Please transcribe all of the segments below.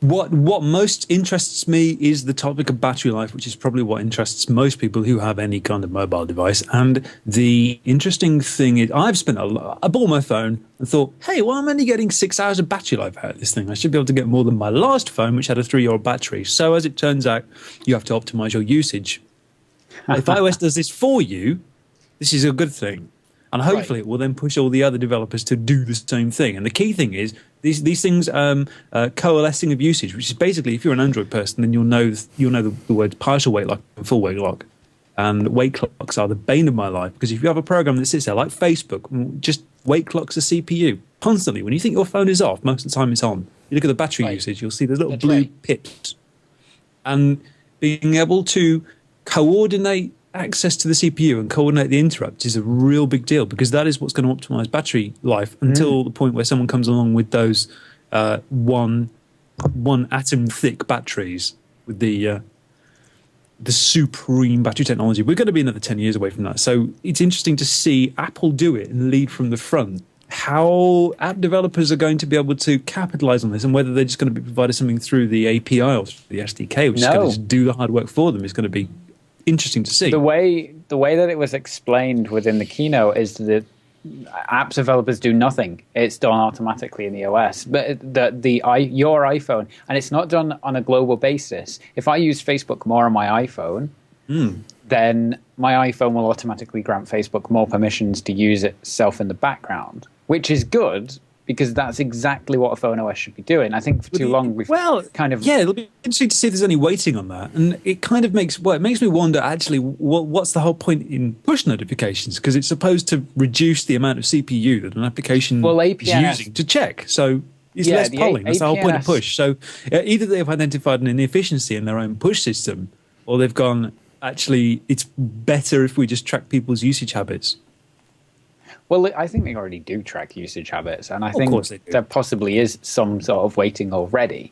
What most interests me is the topic of battery life, which is probably what interests most people who have any kind of mobile device. And the interesting thing is, I bought my phone and thought, hey, well, I'm only getting 6 hours of battery life out of this thing. I should be able to get more than my last phone, which had a 3-year-old battery. So as it turns out, you have to optimize your usage. If iOS does this for you, this is a good thing. And hopefully it will then push all the other developers to do the same thing. And the key thing is these things coalescing of usage, which is basically, if you're an Android person, then you'll know the words partial wake lock and full wake lock. And wake clocks are the bane of my life, because if you have a program that sits there like Facebook, just wake clocks the CPU constantly. When you think your phone is off, most of the time it's on. You look at the battery usage, you'll see there's little blue pips. And being able to coordinate access to the CPU and coordinate the interrupts is a real big deal, because that is what's going to optimize battery life until the point where someone comes along with those one atom thick batteries with the supreme battery technology. We're going to be another 10 years away from that. So it's interesting to see Apple do it and lead from the front. How app developers are going to be able to capitalize on this, and whether they're just going to be provided something through the API or through the SDK, which is going to just do the hard work for them, is going to be interesting to see. The way that it was explained within the keynote is that app developers do nothing. It's done automatically in the OS. But your iPhone, and it's not done on a global basis. If I use Facebook more on my iPhone, then my iPhone will automatically grant Facebook more permissions to use itself in the background, which is good, because that's exactly what a phone OS should be doing. I think for too long we've kind of... Yeah, it'll be interesting to see if there's any waiting on that. And it kind of makes me wonder, actually, what's the whole point in push notifications? Because it's supposed to reduce the amount of CPU that an application is using to check. So it's less polling. That's the whole point of push. So either they've identified an inefficiency in their own push system, or they've gone, actually, it's better if we just track people's usage habits. Well, I think they already do track usage habits, and I think there possibly is some sort of weighting already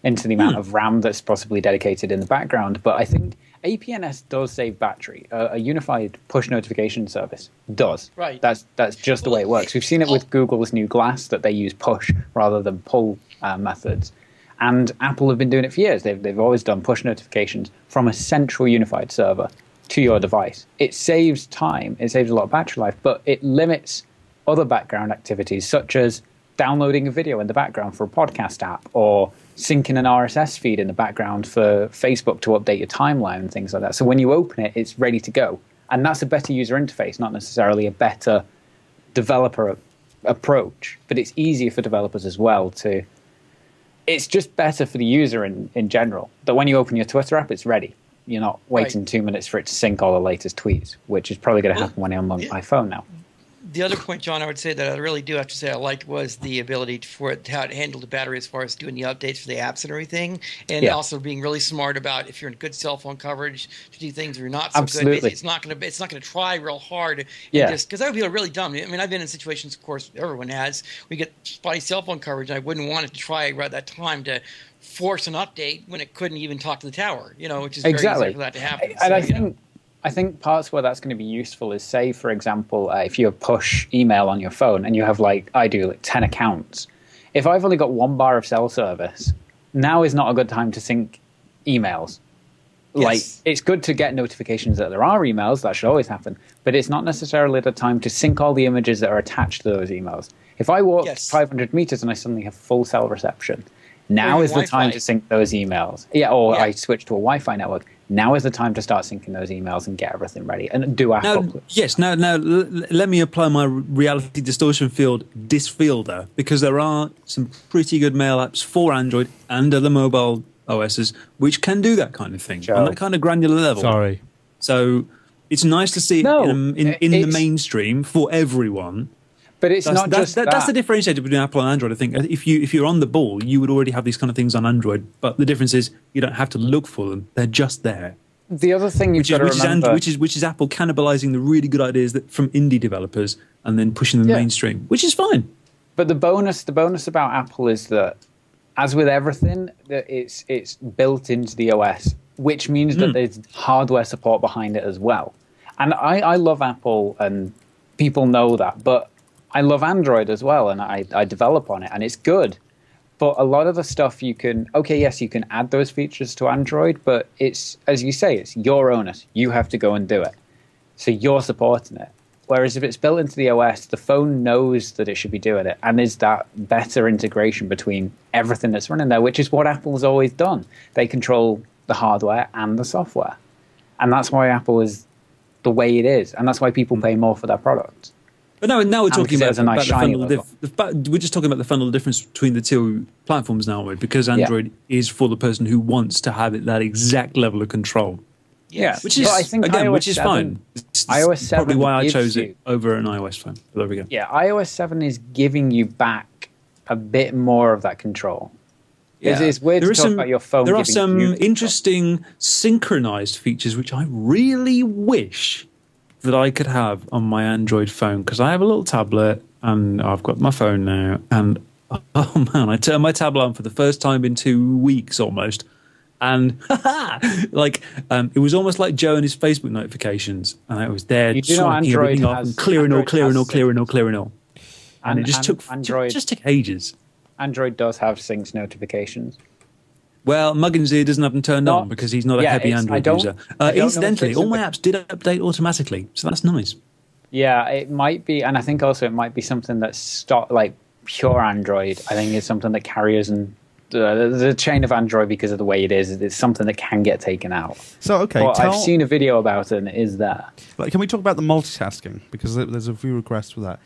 into the amount of RAM that's possibly dedicated in the background. But I think APNS does save battery. A unified push notification service does. Right. That's just the way it works. We've seen it with Google's new Glass, that they use push rather than pull methods. And Apple have been doing it for years. They've always done push notifications from a central unified server to your device. It saves time, it saves a lot of battery life, but it limits other background activities, such as downloading a video in the background for a podcast app, or syncing an RSS feed in the background for Facebook to update your timeline and things like that. So when you open it, it's ready to go. And that's a better user interface, not necessarily a better developer approach, but it's easier for developers as well to... It's just better for the user in general, that when you open your Twitter app, it's ready. You're not waiting 2 minutes for it to sync all the latest tweets, which is probably going to happen when I'm on my phone now. The other point, John, I would say that I really do have to say I liked was the ability for it, how it handled the battery as far as doing the updates for the apps and everything, and also being really smart about, if you're in good cell phone coverage, to do things that are not so good. Basically, it's not going to try real hard. Just because that would be really dumb. I mean, I've been in situations, of course, everyone has. We get spotty cell phone coverage, and I wouldn't want it to try right at that time to force an update when it couldn't even talk to the tower. Which is very easy for that to happen. And I think parts where that's going to be useful is, say, for example, if you push email on your phone and you have, I do 10 accounts. If I've only got 1 bar of cell service, now is not a good time to sync emails. Yes. It's good to get notifications that there are emails. That should always happen. But it's not necessarily the time to sync all the images that are attached to those emails. If I walk 500 meters and I suddenly have full cell reception, now is the time to sync those emails. I switch to a Wi-Fi network. Now is the time to start syncing those emails and get everything ready. And do Apple. Now let me apply my reality distortion field disfielder, because there are some pretty good mail apps for Android and other mobile OSs which can do that kind of thing on that kind of granular level. Sorry. So it's nice to see it in the mainstream for everyone. But it's not just that. That's the differentiator between Apple and Android. I think if you're on the ball, you would already have these kind of things on Android. But the difference is you don't have to look for them; they're just there. The other thing you've got to remember, which is Apple cannibalizing the really good ideas from indie developers and then pushing them mainstream, which is fine. But the bonus about Apple is that, as with everything, that it's built into the OS, which means that there's hardware support behind it as well. And I love Apple, and people know that, but I love Android as well, and I develop on it, and it's good. But a lot of the stuff you can, yes, you can add those features to Android, but it's, as you say, it's your onus. You have to go and do it. So you're supporting it. Whereas if it's built into the OS, the phone knows that it should be doing it. And there's that better integration between everything that's running there, which is what Apple's always done. They control the hardware and the software. And that's why Apple is the way it is. And that's why people pay more for their products. But now we're talking about nice we're just talking about the fundamental difference between the two platforms now, aren't we? Because Android is for the person who wants to have it, that exact level of control. Yeah, which is, I think again, iOS which is 7, fine. It's iOS 7 probably why I chose you, it over an iOS phone. But there we go. Yeah, iOS 7 is giving you back a bit more of that control. Yeah. It's weird to talk about your phone. There are some interesting synchronized features which I really wish that I could have on my Android phone, because I have a little tablet and I've got my phone now, and oh man, I turned my tablet on for the first time in 2 weeks almost, and it was almost like Joe and his Facebook notifications, and I was there swiping everything off and clearing all, and it just took ages. Android does have sync notifications. Well, Muggins here doesn't have them turned on because he's not a heavy Android user. Incidentally, all my apps did update automatically, so that's nice. Yeah, it might be, and I think also it might be something that's like pure Android. I think it's something that carriers and the chain of Android, because of the way it is, it's something that can get taken out. So, okay. But I've seen a video about it, and it is there. Can we talk about the multitasking? Because there's a few requests for that.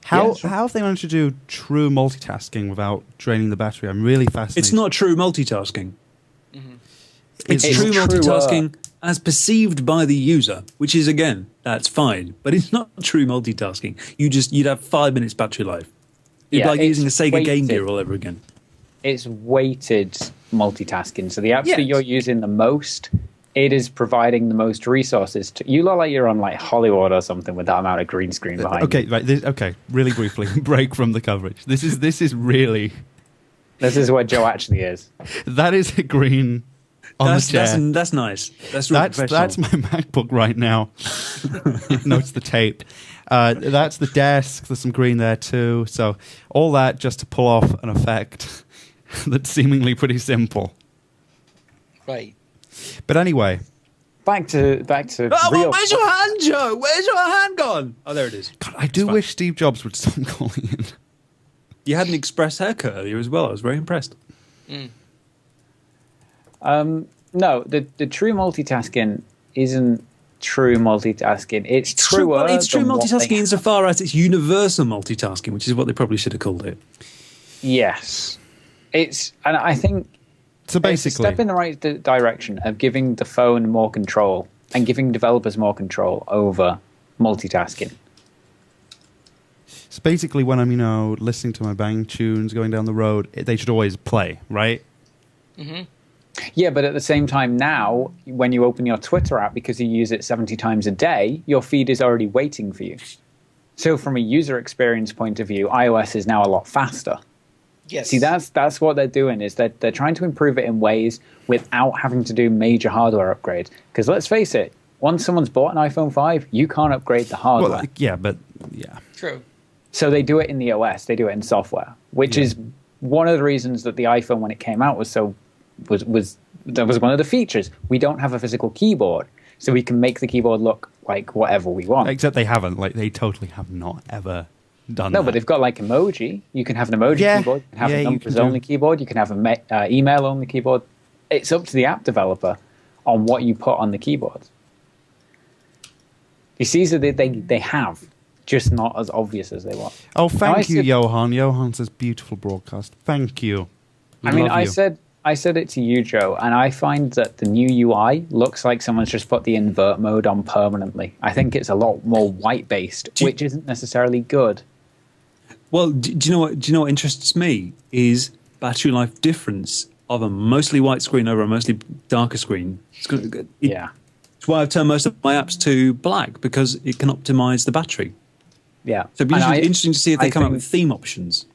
How have they managed to do true multitasking without draining the battery? I'm really fascinated. It's not true multitasking. Mm-hmm. It's true multitasking as perceived by the user, which is, again, that's fine. But it's not true multitasking. You'd have 5 minutes battery life. It'd be like using a Sega Game Gear all over again. It's weighted multitasking. So the apps that you're using the most, it is providing the most resources. You look like you're on like Hollywood or something with that amount of green screen behind you. Right. Really briefly, break from the coverage. This is really... This is where Joe actually is. That is a green on the chair. That's nice. That's my MacBook right now. Notes the tape. That's the desk. There's some green there too. So all that just to pull off an effect that's seemingly pretty simple. Right. But anyway, back to real. Where's your hand, Joe? Where's your hand gone? Oh, there it is. God, I do wish Steve Jobs would stop calling in. You had an express haircut earlier as well. I was very impressed. No, the true multitasking isn't true multitasking. It's true multitasking insofar as it's universal multitasking, which is what they probably should have called it. Yes, and I think. So basically, it's a step in the right direction of giving the phone more control and giving developers more control over multitasking. So basically, when I'm listening to my bang tunes going down the road, they should always play, right? Mm-hmm. Yeah, but at the same time now, when you open your Twitter app, because you use it 70 times a day, your feed is already waiting for you. So from a user experience point of view, iOS is now a lot faster. Yes. See, that's what they're doing, is that they're trying to improve it in ways without having to do major hardware upgrades. Because let's face it, once someone's bought an iPhone 5, you can't upgrade the hardware. Well, True. So they do it in the OS, they do it in software, which is one of the reasons that the iPhone, when it came out, that was one of the features. We don't have a physical keyboard, so we can make the keyboard look like whatever we want. Except they haven't. They totally have not ever done that. No, but they've got like emoji. You can have an emoji keyboard. You can have a numbers-only keyboard. You can have an email-only keyboard. It's up to the app developer on what you put on the keyboard. You see, so they have, just not as obvious as they want. Oh, thank you, Johan. Johan says, beautiful broadcast. Thank you. I said it to you, Joe, and I find that the new UI looks like someone's just put the invert mode on permanently. I think it's a lot more white-based, which isn't necessarily good. Well, do you know what interests me is battery life difference of a mostly white screen over a mostly darker screen. It's why I've turned most of my apps to black, because it can optimize the battery. Yeah. So it'd be interesting to see if they come up with theme options.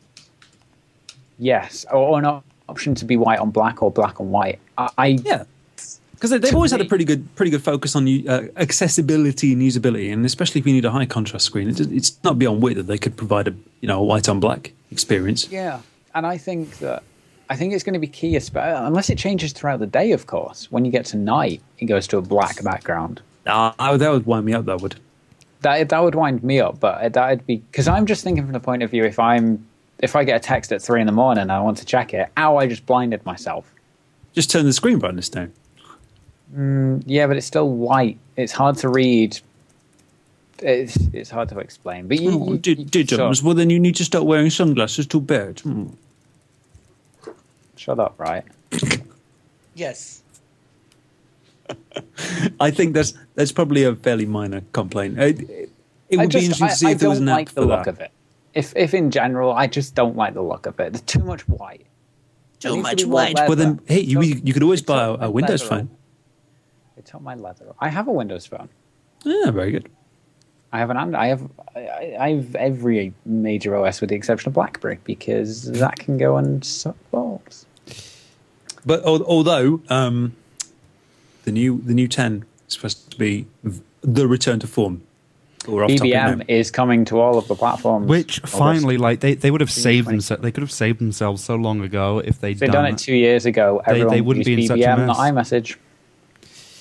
Yes, or an option to be white on black or black on white. Because they've always had a pretty good focus on accessibility and usability, and especially if you need a high contrast screen, it's not beyond wit that they could provide a white on black experience. Yeah, and I think that I think it's going to be key, unless it changes throughout the day, of course. When you get to night, it goes to a black background. That would wind me up, that would. That would wind me up, but that'd be... Because I'm just thinking from the point of view, if I get a text at 3 in the morning and I want to check it, I just blinded myself. Just turn the screen brightness down. Yeah, but it's still white. It's hard to read. It's hard to explain. But well, then you need to start wearing sunglasses to bed. Shut up, right? Yes. I think that's probably a fairly minor complaint. It would be interesting to see if there was an app for that. I don't like the look of it. If in general, I just don't like the look of it. There's too much white. Too much white. Well, then, hey, you could always buy a Windows phone. It's on my leather. I have a Windows phone. Yeah, very good. I have I have every major OS with the exception of BlackBerry because that can go and suck balls. But although the new 10 is supposed to be the return to form. BBM is coming to all of the platforms. Which finally, like they would have saved themselves. They could have saved themselves so long ago if they'd done it 2 years ago. They wouldn't be in such a mess. Not iMessage.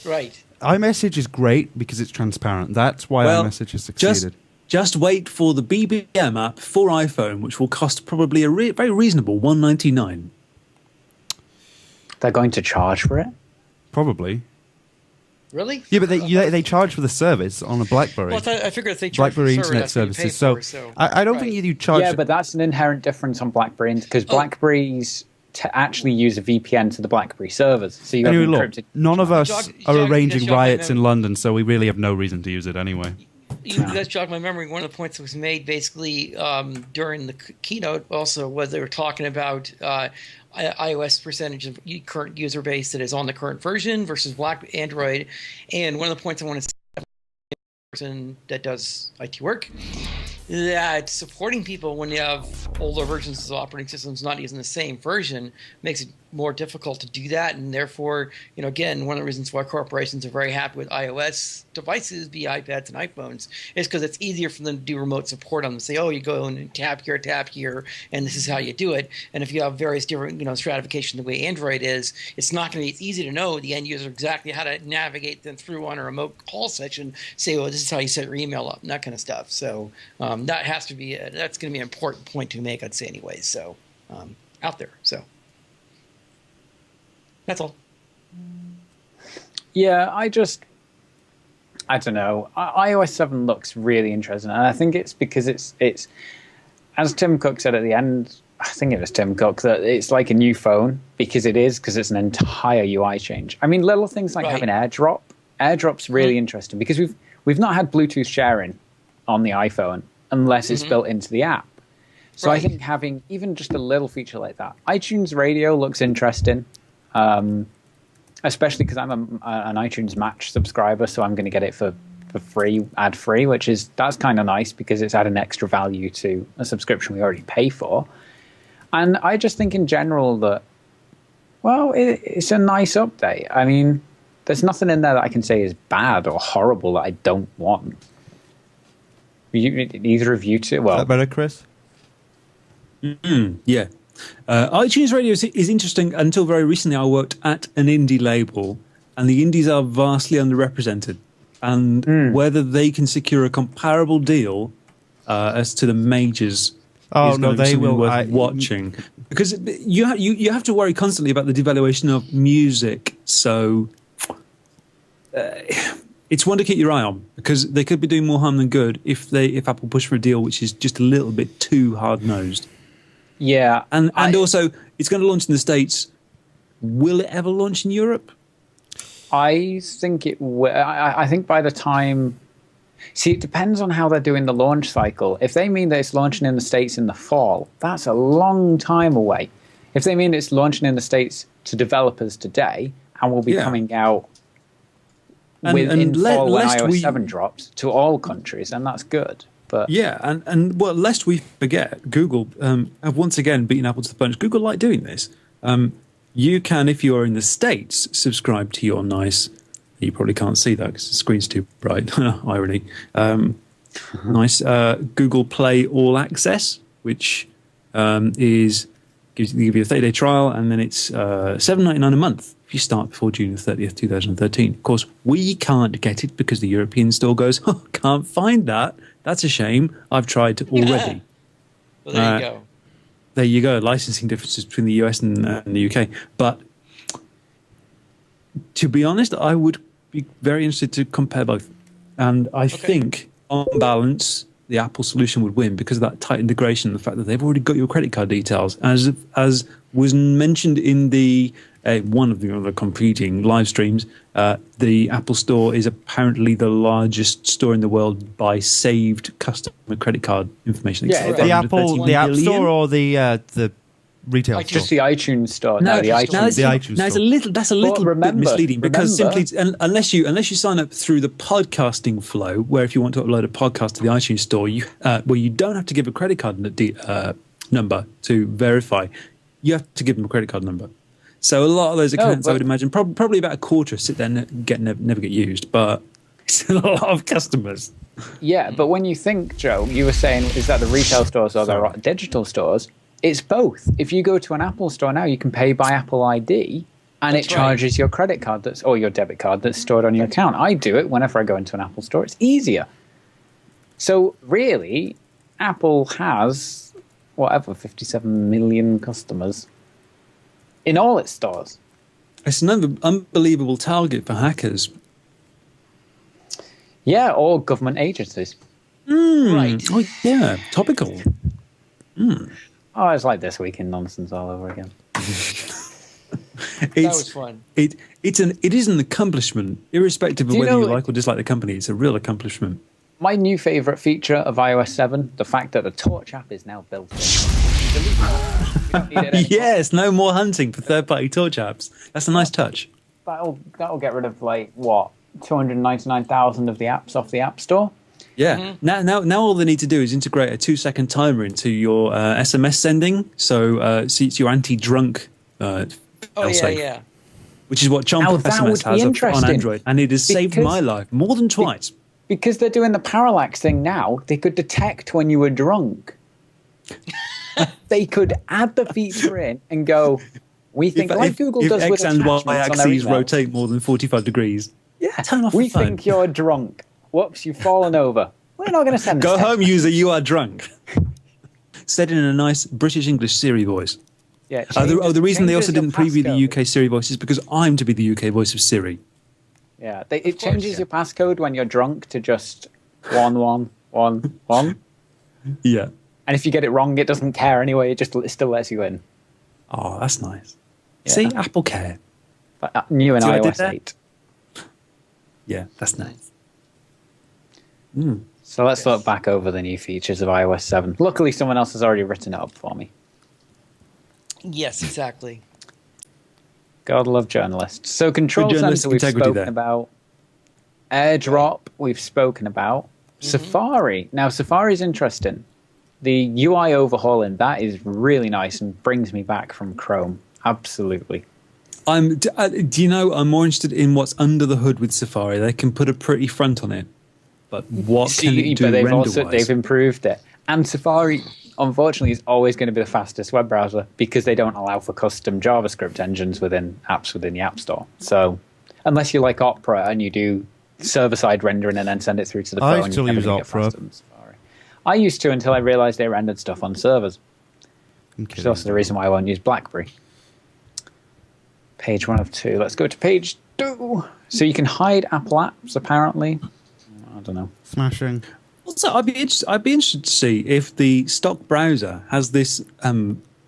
Right. iMessage is great because it's transparent. That's why iMessage has succeeded. Just wait for the BBM app for iPhone, which will cost probably a very reasonable $1.99. They're going to charge for it? Probably. Really? Yeah, but they charge for the service on a BlackBerry. Well, I figured if they charge BlackBerry for the internet services. So I don't think you charge. Yeah, but that's an inherent difference on BlackBerry because BlackBerries actually use a VPN to the BlackBerry servers. So you have encrypted. None of us are arranging riots in London, so we really have no reason to use it anyway. You guys jogged my memory. One of the points that was made basically during the keynote also was they were talking about iOS percentage of current user base that is on the current version versus Android. And one of the points I want to say person that does IT work, that supporting people when you have older versions of operating systems not using the same version makes it more difficult to do that. And therefore, again, one of the reasons why corporations are very happy with iOS devices, be iPads and iPhones, is because it's easier for them to do remote support on them. Say, oh, you go and tap here, and this is how you do it. And if you have various different, stratification the way Android is, it's not going to be as easy to know the end user exactly how to navigate them through on a remote call session. Say, oh, this is how you set your email up, and that kind of stuff. So that has to be that's going to be an important point to make, I'd say, anyways. So out there. So that's all. Yeah, I don't know. iOS 7 looks really interesting, and I think it's because it's as Tim Cook said at the end. I think it was Tim Cook that it's like a new phone because it's an entire UI change. I mean, little things like having AirDrop. AirDrop's really interesting because we've not had Bluetooth sharing on the iPhone unless it's built into the app. So I think having even just a little feature like that. iTunes Radio looks interesting, especially because I'm an iTunes Match subscriber, so I'm going to get it for free, ad-free, that's kind of nice because it's adding extra value to a subscription we already pay for. And I just think in general that, well, it's a nice update. I mean, there's nothing in there that I can say is bad or horrible that I don't want. Either of you two? Well, is that better, Chris? Yeah. iTunes Radio is interesting. Until very recently, I worked at an indie label, and the indies are vastly underrepresented. And whether they can secure a comparable deal as to the majors is going to be something worth watching. Because you have to worry constantly about the devaluation of music. So it's one to keep your eye on, because they could be doing more harm than good if Apple push for a deal which is just a little bit too hard-nosed. Yeah. And also, it's going to launch in the States. Will it ever launch in Europe? I think it will. I think by the time... See, it depends on how they're doing the launch cycle. If they mean that it's launching in the States in the fall, that's a long time away. If they mean it's launching in the States to developers today and will be coming out in fall when iOS 7 drops to all countries, then that's good. But yeah, and well, lest we forget, Google have once again beaten Apple to the punch. Google like doing this. You can, if you are in the States, subscribe to your nice... You probably can't see that because the screen's too bright. Irony. Nice Google Play All Access, which is give you a 30-day trial, and then it's $7.99 a month if you start before June 30th, 2013. Of course, we can't get it because the European store goes, oh, can't find that. That's a shame. I've tried already. Well, there you go. There you go. Licensing differences between the US and the UK. But to be honest, I would be very interested to compare both. And I think, on balance, the Apple solution would win because of that tight integration, the fact that they've already got your credit card details. As was mentioned in the one of the other competing live streams, the Apple Store is apparently the largest store in the world by saved customer credit card information. Yeah, the App Store or the retail store? Just the iTunes Store. No, the iTunes. That's a little bit misleading because simply unless you sign up through the podcasting flow, where if you want to upload a podcast to the iTunes Store, where you don't have to give a credit card number to verify, you have to give them a credit card number. So a lot of those accounts, I would imagine, probably about a quarter sit there and never get used, but it's a lot of customers. Yeah, but when you think, Joe, you were saying, is that the retail stores or the digital stores? It's both. If you go to an Apple store now, you can pay by Apple ID, and it charges your credit card or your debit card that's stored on your account. I do it whenever I go into an Apple store. It's easier. So really, Apple has, 57 million customers in all its stores. It's an unbelievable target for hackers. Yeah, or government agencies. Right. Oh, yeah, topical. Oh, it's like This Week in Nonsense all over again. That was fun. It is an accomplishment, irrespective of whether you like or dislike the company. It's a real accomplishment. My new favorite feature of iOS 7, the fact that the Torch app is now built in. Yes, no more hunting for third-party Torch apps. That's a nice touch. That'll get rid of 299,000 of the apps off the App Store. Yeah. Now all they need to do is integrate a 2-second timer into your SMS sending, so it's your anti-drunk. Yeah. Which is what Chomp SMS has on Android, and it has saved my life more than twice. Because they're doing the parallax thing now, they could detect when you were drunk. They could add the feature in and go, we think, Google does X with and Y attachments axes rotate more than 45 degrees. Yeah, turn off we the phone. think you're drunk. Whoops, you've fallen over. We're not going to send this Go text. home, user, you are drunk. Said in a nice British English Siri voice. Yeah. The reason they also didn't preview the passcode. UK Siri voice is because I'm to be the UK voice of Siri. Yeah, it changes your passcode when you're drunk to just 1111. Yeah. And if you get it wrong, it doesn't care anyway. It still lets you in. Oh, that's nice. Yeah. See, Apple care. But new in See what I did iOS there? 8. Yeah, that's nice. So let's look back over the new features of iOS 7. Luckily, someone else has already written it up for me. Yes, exactly. God love journalists. So Control Center we've spoken about. AirDrop we've spoken about. Safari. Now, Safari's interesting. The UI overhauling, that is really nice and brings me back from Chrome. Absolutely. I'm more interested in what's under the hood with Safari. They can put a pretty front on it. But what can it do render-wise? They've improved it. And Safari, unfortunately, is always going to be the fastest web browser because they don't allow for custom JavaScript engines within apps within the App Store. So unless you like Opera and you do server-side rendering and then send it through to the phone, I still use Opera. I used to until I realized they rendered stuff on servers. Which is also the reason why I won't use BlackBerry. Page 1 of 2. Let's go to page 2. So you can hide Apple apps, apparently. I don't know. Smashing. Also, I'd be interested to see if the stock browser has this.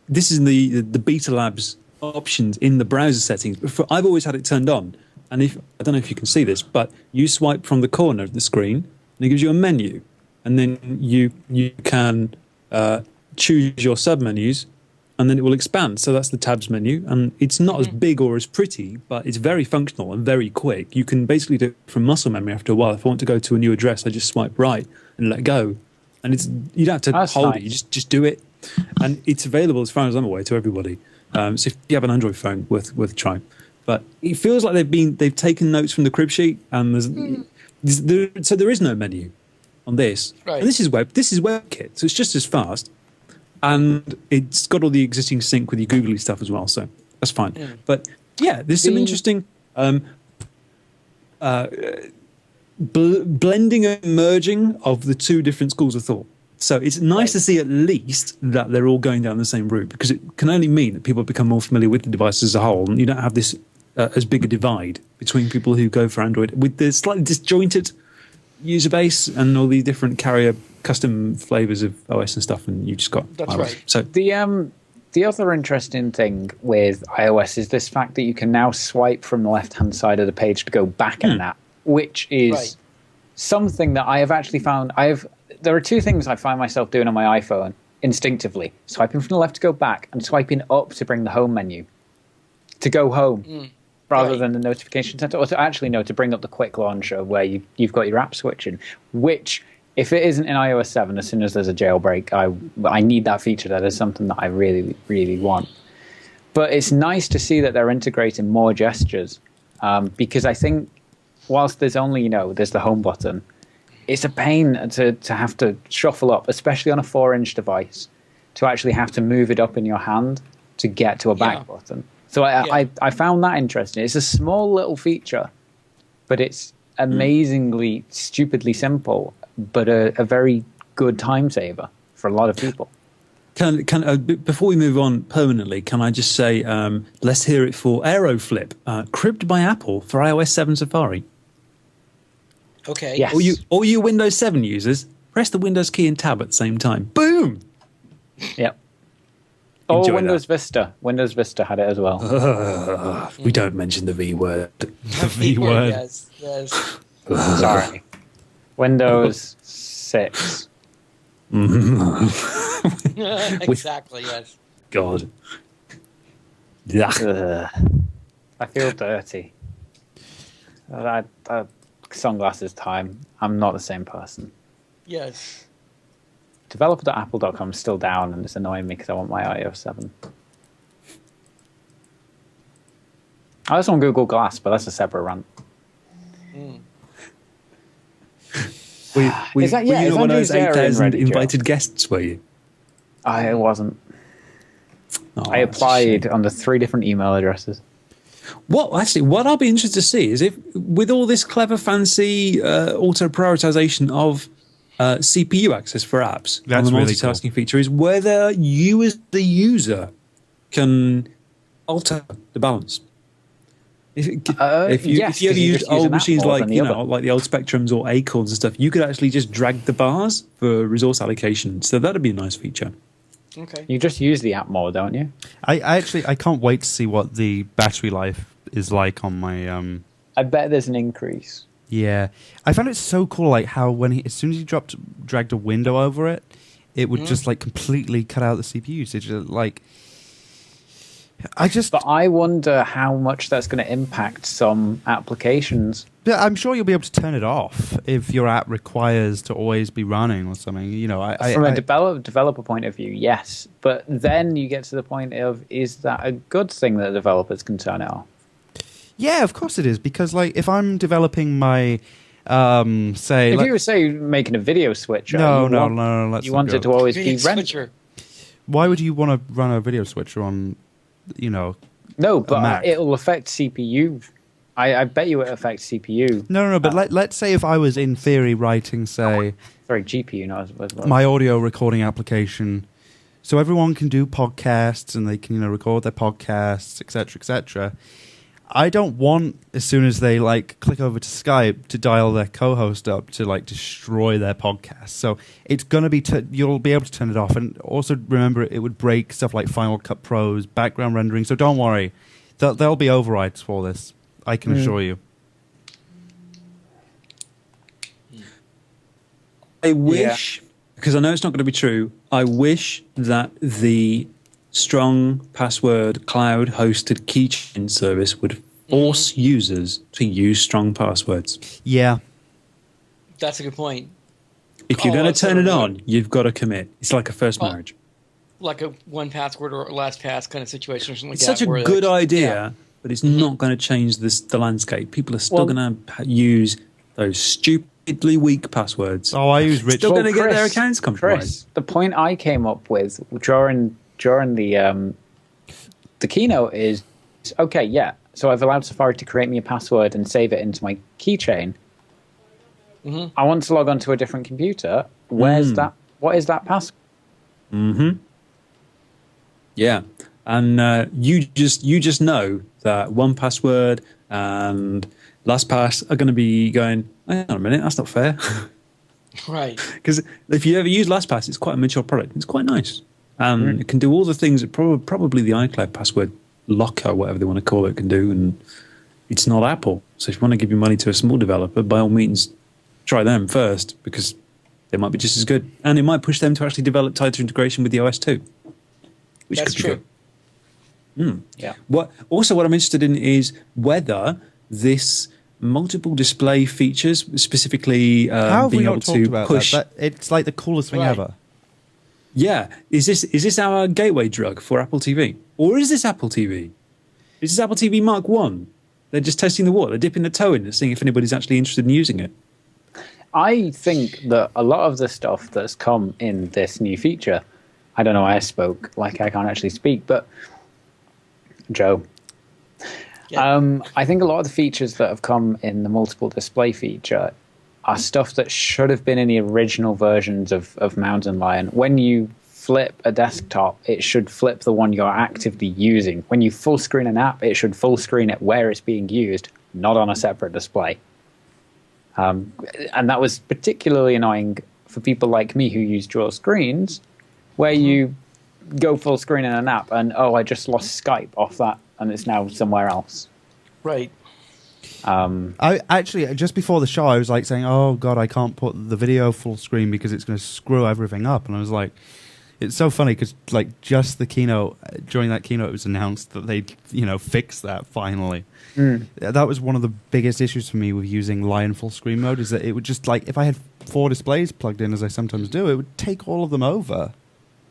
This is the Beta Labs options in the browser settings. I've always had it turned on, and I don't know if you can see this, but you swipe from the corner of the screen, and it gives you a menu, and then you can choose your submenus, and then it will expand. So that's the tabs menu, and it's not as big or as pretty, but it's very functional and very quick. You can basically do it from muscle memory after a while. If I want to go to a new address, I just swipe right and let go. And you don't have to hold it, you just do it. And it's available, as far as I'm aware, to everybody. So if you have an Android phone, worth trying. But it feels like they've taken notes from the crib sheet, and so there is no menu on this. Right. And this is WebKit, so it's just as fast. and it's got all the existing sync with your googly stuff as well, so that's fine. But yeah, there's some interesting blending and merging of the two different schools of thought. So it's nice to see at least that they're all going down the same route, because it can only mean that people become more familiar with the device as a whole, and you don't have this as big a divide between people who go for Android with the slightly disjointed user base and all these different carrier custom flavors of OS and stuff, and you've just got That's iOS. right. So the other interesting thing with iOS is this fact that you can now swipe from the left-hand side of the page to go back in that, which is something that I have actually found. There are two things I find myself doing on my iPhone instinctively: swiping from the left to go back, and swiping up to bring the home menu to go home, rather than the notification center, or to actually to bring up the quick launcher where you've got your app switching. Which, if it isn't in iOS 7, as soon as there's a jailbreak, I need that feature. That is something that I really, really want. But it's nice to see that they're integrating more gestures, because I think whilst there's only there's the home button. It's a pain to have to shuffle up, especially on a 4-inch device, to actually have to move it up in your hand to get to a back button. So I found that interesting. It's a small little feature, but it's amazingly, stupidly simple, but a very good time saver for a lot of people. Before we move on permanently, can I just say, let's hear it for AeroFlip, cribbed by Apple for iOS 7 Safari. Okay. Yes. All you Windows 7 users, press the Windows key and tab at the same time. Boom! Yep. Oh, Enjoy Windows that. Vista. Windows Vista had it as well. We don't mention the V word. The V word. Yes. Sorry. Windows 6. Exactly, yes. God. Yeah. I feel dirty. Sunglasses time. I'm not the same person. Yes. Developer.apple.com is still down, and it's annoying me because I want my iOS 7. I was on Google Glass, but that's a separate rant. Were Is that- you yeah, is one of those Andrew's there in 8,000 Reddit, invited guests, were you? I wasn't. Oh, I that's a applied shame. under 3 different email addresses. What I'll be interested to see is if, with all this clever, fancy auto prioritization of CPU access for apps, That's on the really multitasking feature, is whether you as the user can alter the balance. If you yes, ever 'cause you used just use an old app machines more like than the other. like the old Spectrums or Acorns and stuff, you could actually just drag the bars for resource allocation. So that'd be a nice feature. Okay. You just use the app more, don't you? I can't wait to see what the battery life is like on my I bet there's an increase. yeah. I found it so cool, like how as soon as you dragged a window over it, it would just like completely cut out the CPU usage. Like But I wonder how much that's going to impact some applications. Yeah, I'm sure you'll be able to turn it off if your app requires to always be running or something. From a developer point of view, yes. But then you get to the point of, is that a good thing that developers can turn it off? Yeah, of course it is. Because like if I'm developing my, say... If you were, say, making a video switcher, No, you want it to always be Video rendered. switcher. Why would you want to run a video switcher on, No, a but Mac? it'll affect CPU. I bet you it affects CPU. No, but let's say if I was in theory writing, say... Sorry, GPU, not as well. my audio recording application, so everyone can do podcasts and they can record their podcasts, etc. I don't want, as soon as they like click over to Skype, to dial their co-host up to like destroy their podcast. So it's going to be you'll be able to turn it off, and also remember it would break stuff like Final Cut Pro's background rendering. So don't worry, there'll be overrides for this, I can assure you. I wish, because I know it's not going to be true, I wish that the strong password cloud hosted keychain service would force users to use strong passwords. Yeah. That's a good point. If you're going that's to turn so it good. on, you've got to commit. It's like a first marriage. Like a 1Password or LastPass kind of situation or something like It's that. such a where, good like, idea, yeah. but it's not going to change the landscape. People are still going to use those stupid admittedly weak passwords. Oh, I use rich. Still going to get their accounts compromised. Chris, the point I came up with during the keynote is, okay, yeah, so I've allowed Safari to create me a password and save it into my keychain. I want to log onto a different computer. Where's that? What is that password? Yeah, and you just know that 1Password and LastPass are going to be going, hang on a minute, that's not fair. Right. Because if you ever use LastPass, it's quite a mature product. It's quite nice. It can do all the things that probably the iCloud password locker, whatever they want to call it, can do. And it's not Apple. So if you want to give your money to a small developer, by all means, try them first, because they might be just as good. And it might push them to actually develop tighter integration with the OS too. Which That's true. Yeah. What I'm interested in is whether this multiple display features, specifically How have we being not able talked to about push. that? It's like the coolest thing ever. Yeah, is this our gateway drug for Apple TV, or is this Apple TV? Is this Apple TV Mark 1? They're just testing the water. They're dipping their toe in and seeing if anybody's actually interested in using it. I think that a lot of the stuff that's come in this new feature, I don't know why I spoke like I can't actually speak, but Joe, I think a lot of the features that have come in the multiple display feature are stuff that should have been in the original versions of Mountain Lion. When you flip a desktop, it should flip the one you're actively using. When you full screen an app, it should full screen it where it's being used, not on a separate display. And that was particularly annoying for people like me who use dual screens, where you go full screen in an app and, oh, I just lost Skype off that and it's now somewhere else. Right. I actually, just before the show, I was like saying, oh God, I can't put the video full screen because it's going to screw everything up. And I was like, it's so funny because like just the keynote, during that keynote, it was announced that they, fixed that finally. That was one of the biggest issues for me with using Lion full screen mode, is that it would just like, if I had 4 displays plugged in, as I sometimes do, it would take all of them over.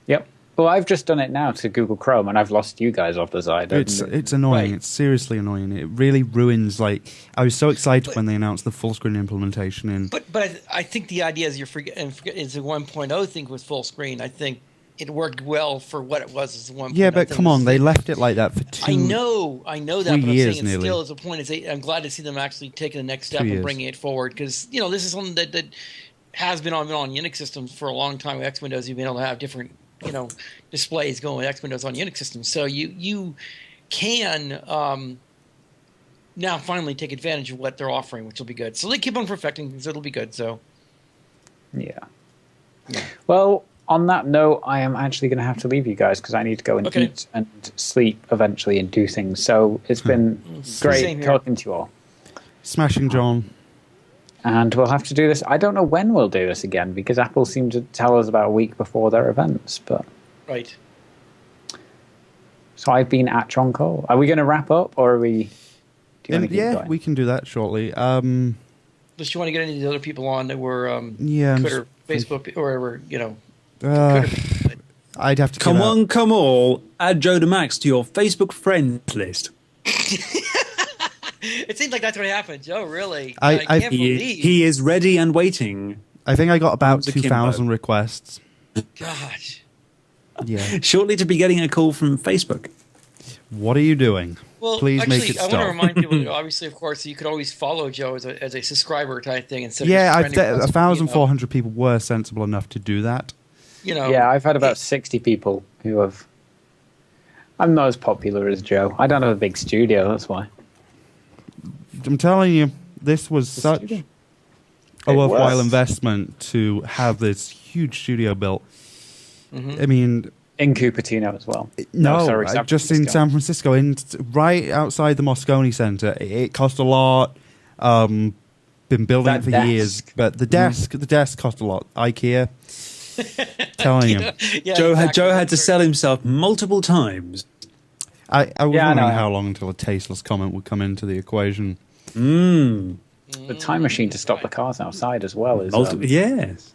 Yep. Well, I've just done it now to Google Chrome, and I've lost you guys off the side. It's annoying. Right. It's seriously annoying. It really ruins. Like, I was so excited when they announced the full screen implementation. But I think the idea is is the 1.0 thing with full screen. I think it worked well for what it was as a 1.0. Yeah, but come on, they left it like that for 2 I know that, but I'm years saying nearly. still as a point is I'm glad to see them actually taking the next step 2 and years. bringing it forward, because this is something that has been on Unix systems for a long time. With X Windows, you've been able to have different displays going with X Windows on Unix systems, so you can now finally take advantage of what they're offering, which will be good. So they keep on perfecting things; it'll be good. So yeah. Well, on that note, I am actually going to have to leave you guys because I need to go and eat and sleep eventually and do things. So it's been great talking to you all. Smashing John. And we'll have to do this. I don't know when we'll do this again because Apple seemed to tell us about a week before their events. But right. So I've been at John Cole. Are we going to wrap up, or are we? Do you want to keep going? We can do that shortly. Unless you want to get any of the other people on that were Twitter, Facebook, or whatever, I'd have to Come all. Add Joe DeMax to your Facebook friends list. It seems like that's what happens. Oh, really? I can't believe. He is ready and waiting. I think I got about Kimbo. 2,000 requests. Gosh. Yeah. Shortly to be getting a call from Facebook. What are you doing? Well, Please actually, make it I stop. want to remind people, that obviously, of course, you could always follow Joe as a subscriber type thing instead of just friending us, 1,400 people were sensible enough to do that. Yeah, I've had about 60 people who have. I'm not as popular as Joe. I don't have a big studio, that's why. I'm telling you, this was such a worthwhile investment to have this huge studio built. I mean, in Cupertino as well. Just in San Francisco, right outside the Moscone Center. It cost a lot. Been building it for years, but the desk cost a lot. IKEA, telling you, Joe had to sell himself multiple times. I was wondering how long until a tasteless comment would come into the equation. The time machine to stop the cars outside as well is yes,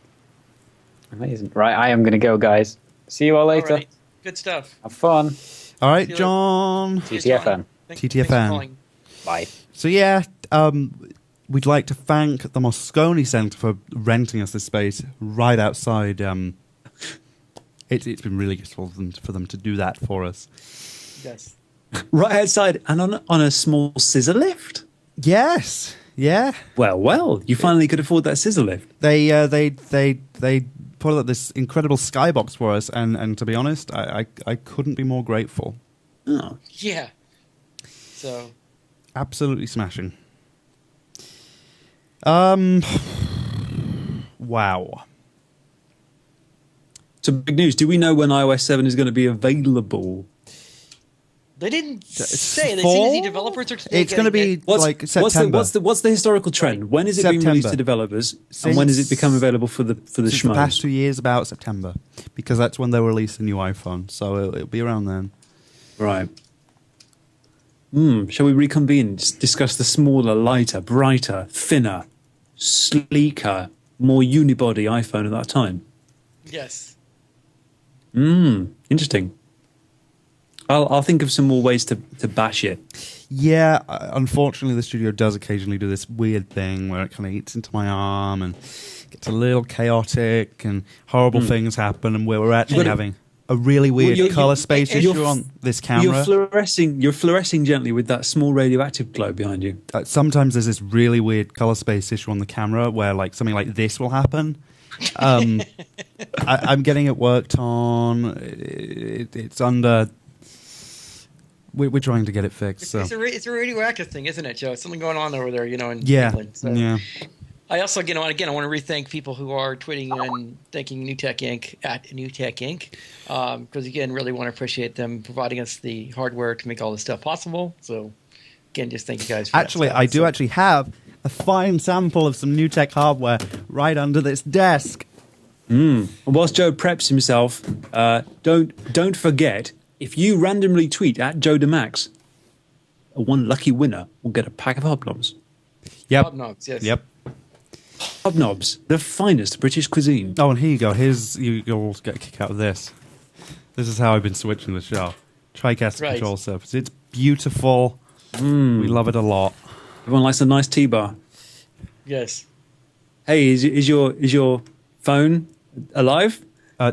amazing. Right, I am going to go, guys. See you all later. All right. Good stuff. Have fun. All right, John. TTFN. Thanks for calling. Bye. So yeah, we'd like to thank the Moscone Centre for renting us this space right outside. It's been really useful for them to do that for us. Yes. Right outside and on a small scissor lift? Yes. Yeah. Well, you finally could afford that scissor lift. They put up this incredible skybox for us, and to be honest, I couldn't be more grateful. Oh. Yeah. So. Absolutely smashing. Wow. So big news. Do we know when iOS 7 is going to be available? They didn't say. They Fall? say the developers are. It's going to be like September. What's the historical trend? When is it being released to developers, and when does it become available for the Since schmoes? the past 2 years, about September, because that's when they'll release the new iPhone. So it'll be around then. Right. Shall we reconvene? Discuss the smaller, lighter, brighter, thinner, sleeker, more unibody iPhone at that time. Yes. Interesting. I'll think of some more ways to bash it. Yeah, unfortunately, the studio does occasionally do this weird thing where it kind of eats into my arm and gets a little chaotic and horrible things happen, and where we're actually having a really weird color space issue on this camera. You're fluorescing gently with that small radioactive glow behind you. Sometimes there's this really weird color space issue on the camera where like something like this will happen. I'm getting it worked on. It's under. We're trying to get it fixed. So. It's a radioactive thing, isn't it, Joe? Something going on over there, in England. So. Yeah. I also, again, I want to re-thank people who are tweeting and thanking New Tech Inc. at New Tech Inc. Because, again, really want to appreciate them providing us the hardware to make all this stuff possible. So, again, just thank you guys for Actually, that. I do actually have a fine sample of some New Tech hardware right under this desk. And whilst Joe preps himself, don't forget, if you randomly tweet at Joe DeMax, one lucky winner will get a pack of hobnobs. Yep. Hobnobs, yes. Yep. Hobnobs, the finest British cuisine. Oh, and here you go. You'll get a kick out of this. This is how I've been switching the show. TriCaster control surface. It's beautiful. We love it a lot. Everyone likes a nice T-bar. Yes. Hey, is your phone alive?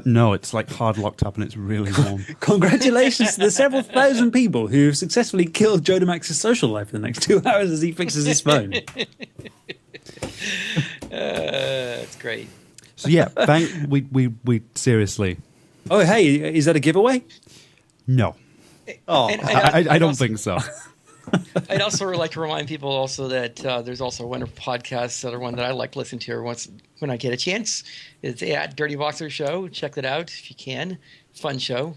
No, it's like hard locked up and it's really warm. Congratulations to the several thousand people who have successfully killed Joe DeMax's social life for the next 2 hours as he fixes his phone. That's great. So yeah, we seriously. Oh, hey, is that a giveaway? No. Oh, I don't think so. I'd also like to remind people also that there's also one podcast, other one that I like to listen to once when I get a chance. It's at Dirty Boxer Show. Check that out if you can. Fun show.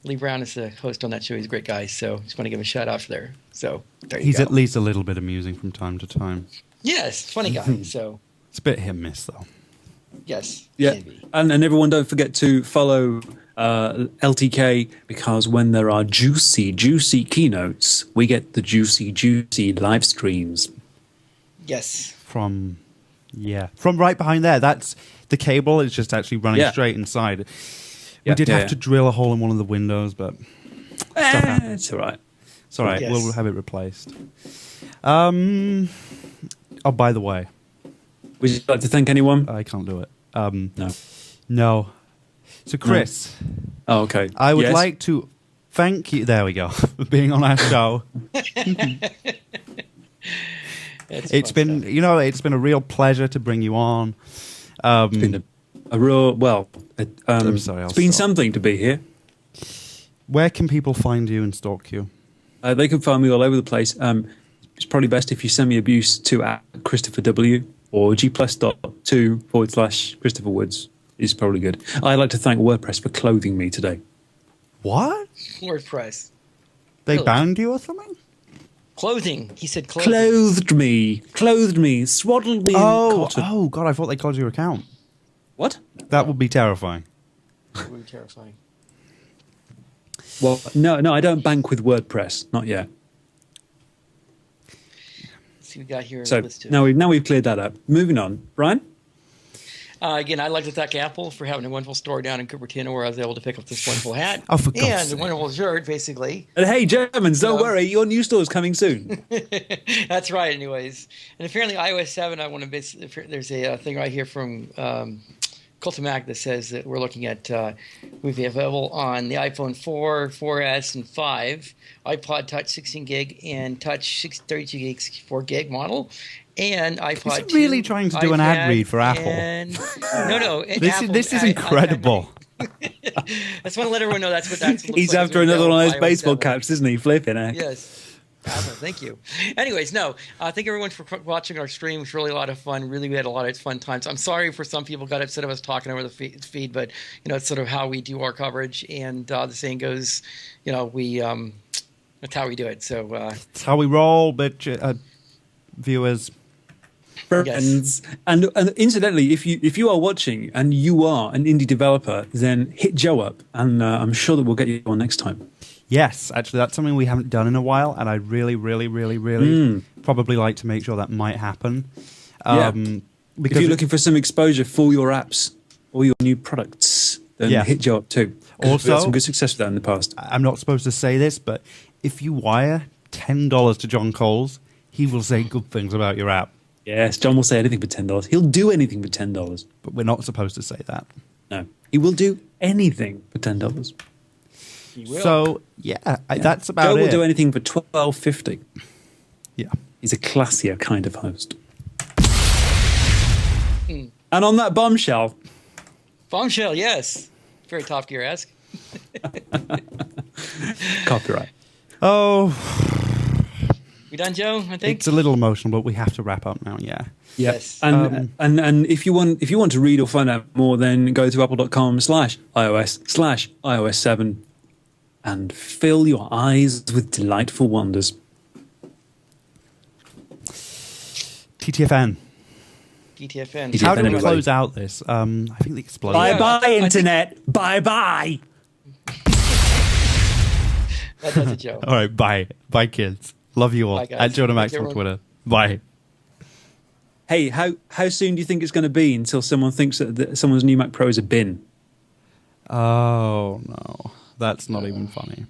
Lee Brown is the host on that show. He's a great guy, so just want to give him a shout out there. So there you go. He's at least a little bit amusing from time to time. Yes, funny guy. So it's a bit hit and miss though. Yes. Yeah, and everyone don't forget to follow LTK, because when there are juicy keynotes, we get the juicy live streams. Yes. From right behind there. That's the cable is just actually running straight inside. We did have to drill a hole in one of the windows, but it's all right. It's all right. Yes. We'll have it replaced. Oh, by the way, would you like to thank anyone? I can't do it. No. So, Chris. No. Oh, okay. I would like to thank you. There we go. For being on our show. It's been a real pleasure to bring you on. It's been a real I'm sorry. It's been something to be here. Where can people find you and stalk you? They can find me all over the place. It's probably best if you send me abuse to at Christopher W or gplus.2/Christopher Woods is probably good. I'd like to thank WordPress for clothing me today. What? WordPress. They Really? banned you or something? Clothing. He said clothing. Clothed me, swaddled me in cotton. Oh, God, I thought they closed your account. What? That would be terrifying. That would be terrifying. Well, no, I don't bank with WordPress. Not yet. Let's see what we got here. So now we've cleared that up. Moving on. Brian? Again, I'd like to thank Apple for having a wonderful store down in Cupertino where I was able to pick up this wonderful hat. Oh, for God's and sake. a wonderful shirt, basically. And hey, Germans, don't worry, your new store's coming soon. That's right, anyways. And apparently iOS 7, there's a thing right here from Cultimac that says that we're looking at will be available on the iPhone 4, 4S, and 5, iPod Touch 16 gig, and Touch 32 gigs 4 gig model. And iPod. Is he really trying to do an ad read for Apple? No. This is incredible. I just want to let everyone know that's what that's. He's after another one of those baseball caps, isn't he? Flipping heck. Yes. Apple, thank you. Anyways, thank everyone for watching our stream. It was really a lot of fun. Really, we had a lot of fun times. I'm sorry for some people got upset of us talking over the feed, but it's sort of how we do our coverage. And the saying goes, we that's how we do it. So that's how we roll, but viewers. Friends. Yes. And incidentally, if you are watching and you are an indie developer, then hit Joe up, and I'm sure that we'll get you on next time. Yes, actually, that's something we haven't done in a while, and I'd really, really, really, really probably like to make sure that might happen. Because if you're looking for some exposure for your apps or your new products, then hit Joe up too. Also, we've had some good success with that in the past. I'm not supposed to say this, but if you wire $10 to John Coles, he will say good things about your app. Yes, John will say anything for $10. He'll do anything for $10. But we're not supposed to say that. No. He will do anything for $10. He will. So, that's about Joe it. will do anything for $12.50. Yeah. He's a classier kind of host. And on that bombshell. Bombshell, yes. Very Top Gear-esque. Copyright. Oh... We done, Joe? I think it's a little emotional, but we have to wrap up now. Yeah. Yes. And if you want to read or find out more, then go to apple.com/iOS/iOS 7 and fill your eyes with delightful wonders. TTFN. How do we close out this? I think the explosion. Bye-bye, Internet. Bye-bye. That does it, Joe. All right, bye. Bye, kids. Love you all. Bye, guys. At Jonah Max on Twitter. Bye. Hey, how soon do you think it's going to be until someone thinks that someone's new Mac Pro is a bin? Oh, no. That's not even funny.